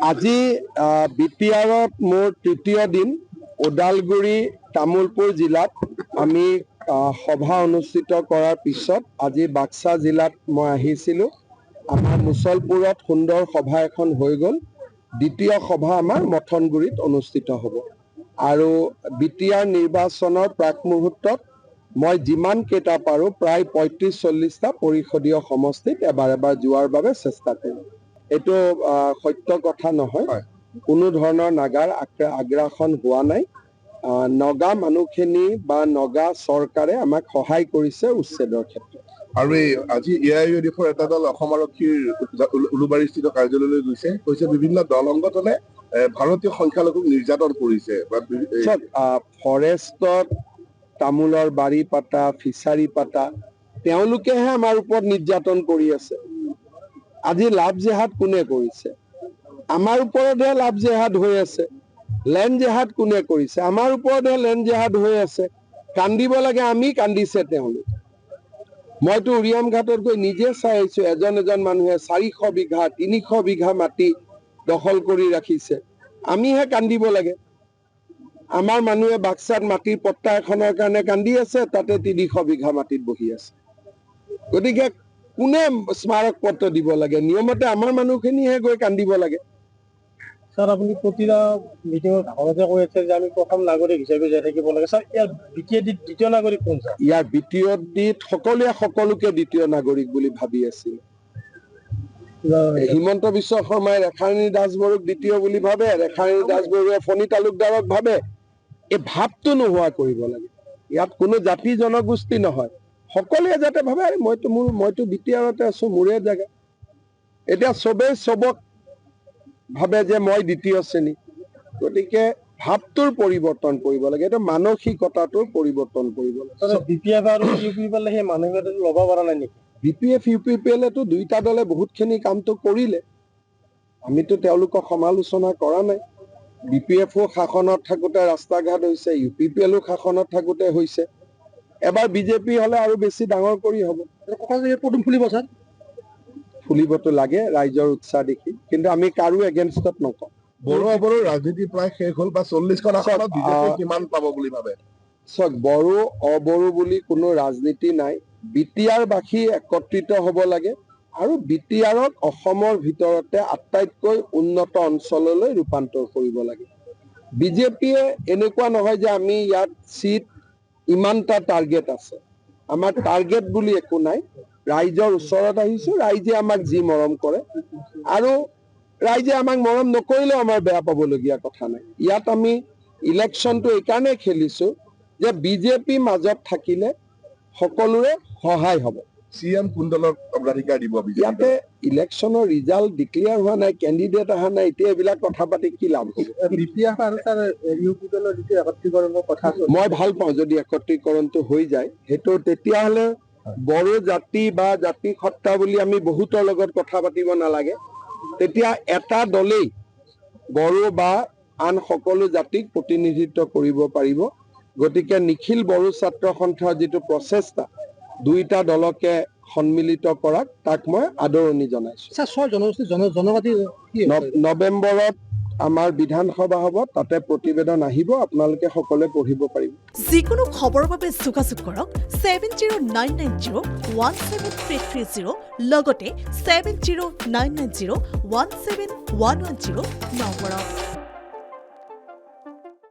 আজি বিটিআৰত মোৰ তৃতীয় দিন ওদালগুৰি তামুলপুৰ জিলাত আমি সভা অনুষ্ঠিত কৰাৰ পিছত আজি বাক্সা জিলাত মই আহিছিলোঁ। আমাৰ মুছলপুৰত সুন্দৰ সভা এখন হৈ গ'ল। দ্বিতীয় সভা আমাৰ মথনগুৰিত অনুষ্ঠিত হ'ব আৰু বিটিআৰ নিৰ্বাচনৰ প্ৰাক মুহূৰ্তত মই যিমান কেইটা পাৰোঁ প্ৰায় ৩৫-৪০টা পৰিষদীয় সমষ্টিত এবাৰ যোৱাৰ বাবে চেষ্টা কৰিম। এইটো সত্য কথা নহয়, কোনো ধৰণৰ নাগাৰ আগ্ৰাসন হোৱা নাই। নগা মানুহখিনি বা নগা চৰকাৰে আমাক সহায় কৰিছে উচ্ছেদৰ ক্ষেত্ৰত। আৰু এই আজি এআইইউডিএফৰ এটা দল অসম আৰক্ষীৰ উলুবাৰীস্থিত কাৰ্যালয়লৈ গৈছে, কৈছে বিভিন্ন দল সংগঠনে ভাৰতীয় সংখ্যালঘুক নিৰ্যাতন কৰিছে। ফৰেষ্টত তামোলৰ বাৰী পাতা, ফিচাৰী পাতা, তেওঁলোকেহে আমাৰ ওপৰত নিৰ্যাতন কৰি আছে। আজি লাভ জেহাদ কোনে কৰিছে? আমাৰ ওপৰতহে লাভ জেহাদ হৈ আছে। লেণ্ড জেহাদ কোনে কৰিছে? আমাৰ ওপৰতহে লেণ্ড জেহাদ হৈ আছে। কান্দিব লাগে আমি, কান্দিছে তেওঁলোক। মইতো উৰিয়াম ঘাটত গৈ নিজে চাই আহিছোঁ, এজন মানুহে 400 বিঘা 300 বিঘা মাটি দখল কৰি ৰাখিছে। আমিহে কান্দিব লাগে। আমাৰ মানুহে বাক্সাত মাটিৰ পট্টা এখনৰ কাৰণে কান্দি আছে, তাতে 300 বিঘা মাটিত বহি আছে। গতিকে কোনে স্মাৰক পত্ৰ দিব লাগে? নিয়মতে আমাৰ মানুহখিনিহে গৈ কান্দিব লাগে। স্যাৰ, আপনি প্ৰতিটা মিটিংত ঘৰতে কৈ আছে যে আমি প্ৰথম নাগৰিক হিচাপে জীয়াই থাকিব লাগে। স্যাৰ, ইয়াৰ বিটিএডিত দ্বিতীয় নাগৰিক কোন? স্যাৰ, ইয়াৰ বিটিএডিত সকলোকে দ্বিতীয় নাগৰিক বুলি ভাবি আছিল। হিমন্ত বিশ্ব শৰ্মাই ৰেখাৰণী দাসবৰুৱাক দ্বিতীয় বুলি ভাবে, ৰেখাৰণী দাসবৰুৱাই ফণী তালুকদাৰক ভাবে। এই ভাৱটো নোহোৱা কৰিব লাগে। ইয়াত কোনো জাতি জনগোষ্ঠী নহয়, সকলোৱে যাতে ভাবে মইতো বিটিআৰতে আছো, মোৰে জেগা। এতিয়া চবেই চবক ভাবে যে মই দ্বিতীয় শ্ৰেণী। গতিকে ভাৱটোৰ পৰিৱৰ্তন কৰিব লাগে, এইটো মানসিকতাটোৰ পৰিৱৰ্তন কৰিব লাগে। বিপিএফ আৰু ইউপিপিএলে সেই মানসিকতাটো ল'ব পৰা নাই নেকি? বিপিএফ ইউপিপিএলেতো দুইটা দলে বহুতখিনি কামটো কৰিলে, আমিতো তেওঁলোকক সমালোচনা কৰা নাই। বিপিএফও শাসনত থাকোঁতে ৰাস্তা ঘাট হৈছে, ইউপিপিএলো শাসনত থাকোঁতে হৈছে। এবাৰ বিজেপি হ'লে আৰু বেছি ডাঙৰ কৰি হ'ব। পদুম ফুলিব স্যাৰ? ফুলিবতো লাগে ৰাইজৰ উৎসাহ দেখি, কিন্তু আমি কাৰো এগেইনষ্টত নকওঁ। বড়ো অবড়োৰ ৰাজনীতি প্ৰায় শেষ হ'ল বা 40খন আসনত বিজেপি কিমান পাব বুলি ভাবে? চাওক, বড়ো অবড়ো বুলি কোনো ৰাজনীতি নাই। বিটিআৰবাসী একত্ৰিত হ'ব লাগে আৰু বিটিআৰক অসমৰ ভিতৰতে আটাইতকৈ উন্নত অঞ্চললৈ ৰূপান্তৰ কৰিব লাগে। বিজেপিয়ে এনেকুৱা নহয় যে আমি ইয়াত চিট ইমানটা টাৰ্গেট আছে। আমাৰ টাৰ্গেট বুলি একো নাই। ৰাইজৰ ওচৰত আহিছোঁ, ৰাইজে আমাক যি মৰম কৰে, আৰু ৰাইজে আমাক মৰম নকৰিলেও আমাৰ বেয়া পাবলগীয়া কথা নাই। ইয়াত আমি ইলেকশ্যনটো এইকাৰণে খেলিছোঁ যে বিজেপি মাজত থাকিলে সকলোৰে সহায় হ'ব। চিএম কোন দলক অগ্ৰাধিকাৰ দিব? ইয়াতে ইলেকশ্যনৰ ৰিজাল্ট ডিক্লেয়াৰ হোৱা নাই, কেণ্ডিডেট অহা নাই, এতিয়া এইবিলাক কথা পাতি কি লাভ হ'ব? বিপিএফ আৰু স্যাৰ ইউপিপিএলৰ যিটো একত্ৰীকৰণৰ কথা, মই ভাল পাওঁ যদি একত্ৰীকৰণটো হৈ যায়। সেইটো তেতিয়াহ'লে বড়ো জাতি বা জাতি সত্তা বুলি আমি বহুতৰ লগত কথা পাতিব নালাগে। তেতিয়া এটা দলেই বড়ো বা আন সকলো জাতিক প্ৰতিনিধিত্ব কৰিব পাৰিব। গতিকে নিখিল বড়ো ছাত্ৰ সন্থাৰ যিটো প্ৰচেষ্টা, দুইটা দলকে সন্মিলিত কৰাক, তাক মই আদৰণি জনাইছোঁ। জনজাতি নৱেম্বৰত আমাৰ বিধানসভা হ'ব, তাতে প্ৰতিবেদন আহিব, আপোনালোকে সকলোৱে পঢ়িব পাৰিব। যিকোনো খবৰৰ বাবে যোগাযোগ কৰক 7099017330 লগতে 7099017110 নম্বৰত।